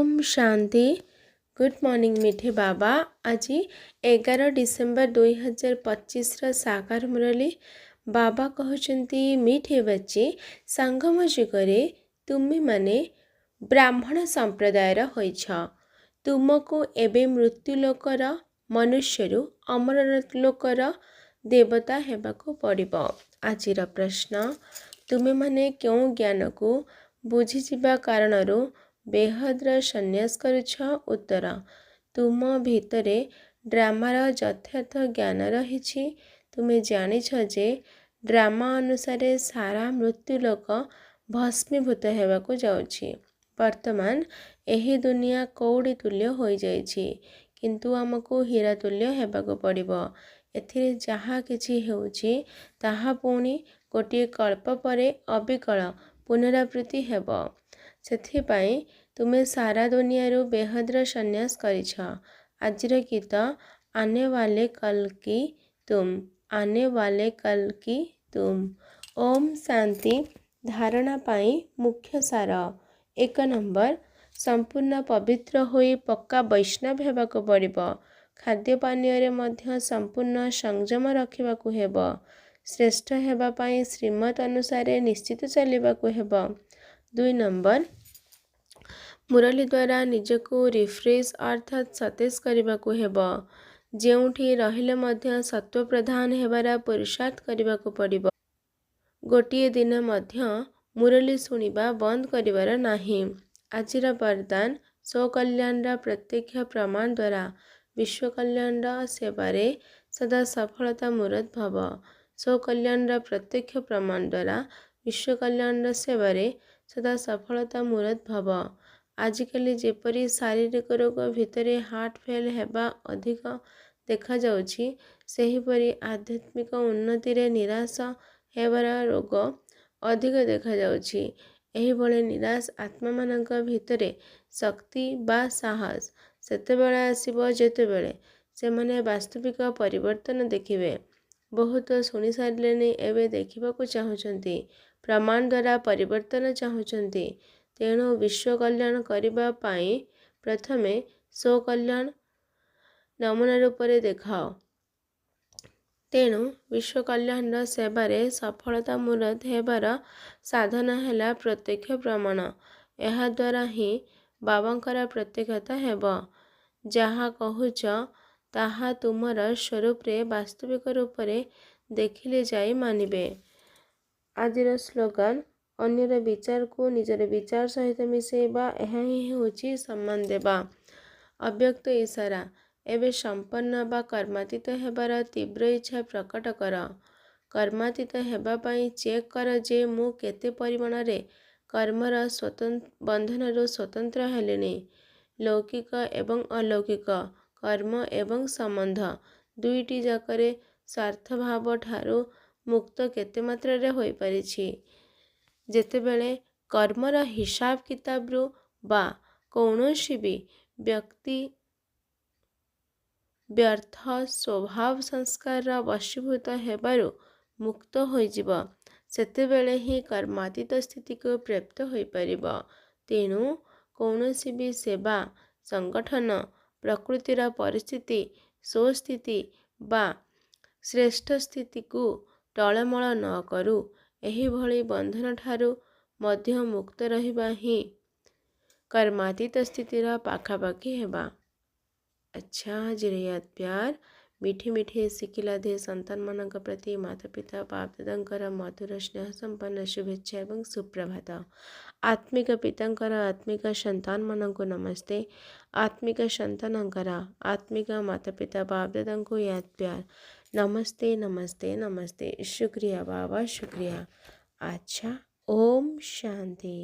Om Shanti. Good morning मीठे बाबा। आज 11 December 2025 साकार मुरली बाबा कहते मीठे बच्चे संगम जुगरे तुम्हें माने ब्राह्मण संप्रदायर होइछ। तुमको एबे मृत्युलोकर मनुष्यरु अमर लोकर देवता हेबाको पड़िबो। आजिर प्रश्न, तुम्हें माने क्यों ज्ञान को बुझीजिबा कारणरू बेहद्र सन्यास करुछ? उत्तर, तुम भितरे ड्रामार यथार्थ ज्ञान रही। तुम्हें जानिछ जे ड्रामा अनुसार सारा मृत्युलोक भस्मीभूत हेबाको जाउछि। वर्तमान एही दुनिया कौड़ी तुल्य हो जाइछि, किंतु आमको हीरा तुल्य हेबाको पड़िबो। एथिरे जहा किछि हेउछि ताहा पुणी गोटिए कल्प परे अबिकल पुनरावृत्ति हेबो। सेथिपाई तुम्हें सारा दुनियारू बेहद्र सन्यास करिछ। आजिर गीत आने वाले कल की तुम, आने वाले कल की तुम। ओम शांति। धारणा पाई मुख्य सार। 1 नंबर, संपूर्ण पवित्र होई पक्का वैष्णव हेबाको पड़िबो। खाद्य पानीय मध्य संपूर्ण संयम रखिबाकू हेबो। श्रेष्ठ हेबा पाई श्रीमत अनुसार निश्चित चलिबाकू हेबो। 2 नंबर, मुरली द्वारा निजको रिफ्रेश अर्थात सतेज करबाकू हेबो। जेउठी रहिले मध्य सत्व प्रधान हेबारा पुरुषार्थ करबाकू पड़िबो। गोटिए दिन मध्य मुरली सुनिबा बंद करिवार नाही। आजिर वरदान, स्वकल्याणर प्रत्यक्ष प्रमाण द्वारा विश्व कल्याणर सेवारे सदा सफलता मूरत भव। स्वकल्याणर प्रत्यक्ष प्रमाण द्वारा विश्व कल्याणर सेवारे सदा सफलता मूरत भव। आजिकाली जेपरी शारीरिक रोग भितरे हार्ट फेल हेबा अधिक देखा जाउछि, सेहीपरि आध्यात्मिक उन्नति रे निराश हेबार रोग अधिक देखा जाउछि। एही भले निराश आत्मा मानक भितरे शक्ति बा साहस सेतेबेले आसिबो जेतेबेले सेमाने वास्तविक परिवर्तन देखिबे। बहुत शुणी सारिलेनी, एबे देखिबाकू चाहुचंती, प्रमाण द्वारा परिवर्तन चाहुचंती। तेणु विश्व कल्याण करिबा पाई प्रथमे स्व कल्याण नमूना रूपरे देखाओ। तेणु विश्व कल्याण सेवारे सफलता मूरत हेबार साधन हेला प्रत्यक्ष प्रमाण। एहा द्वारा ही बाबांकर प्रत्यक्षता हेबो। जहा कहुच ताहा तुमर स्वरूप रे वास्तविक रूपरे देखिले जाई मानिबे। आजिर स्लोगान, अन्यर विचार को निजर विचार सहित मिसेबा, एहा ही होछि सम्मान देबा। अव्यक्त इशारा, एबे संपन्न बा कर्मातीत हेबार तीव्र इच्छा प्रकट कर। कर्मातीत हेबा पाई चेक कर जे मु केते परिमाण रे कर्मर बंधनरू स्वतंत्र हेलेनी। लौकिक एवं अलौकिक कर्म एवं संबंध दुईटी जाकरे स्वार्थ भाव ठारू मुक्त केते मात्रा रे होई परिछि। जेतेबेले कर्मर हिसाब किताबरू बा कौनसी भी व्यक्ति व्यर्थ स्वभाव संस्कार वशीभूत हेबारू मुक्त होइजिब, सेतेबेले ही कर्मातीत स्थिति को प्राप्त होई परिब। तेणु कौनसी भी सेवा संगठन प्रकृतिर परिस्थिति स्वस्थिति बा श्रेष्ठ स्थिति को टळमळ न करू। एही भली बंधन ठारू मध्य मुक्त रहिबा ही कर्मातीत स्थितिर पाखापाखी हेबा। अच्छा जिरयात प्यार, मीठे मीठे सिकिला दे संतान मानक प्रति माता पिता बाप दादांकर मधुर स्नेह संपन्न शुभेच्छा एवं सुप्रभात। आत्मिक पितांकर आत्मिक संतान मानक नमस्ते। आत्मिक संतानंकर आत्मिक माता पिता बाप दादांको याद प्यार नमस्ते नमस्ते नमस्ते। शुक्रिया बाबा, शुक्रिया। अच्छा, ओम शांति।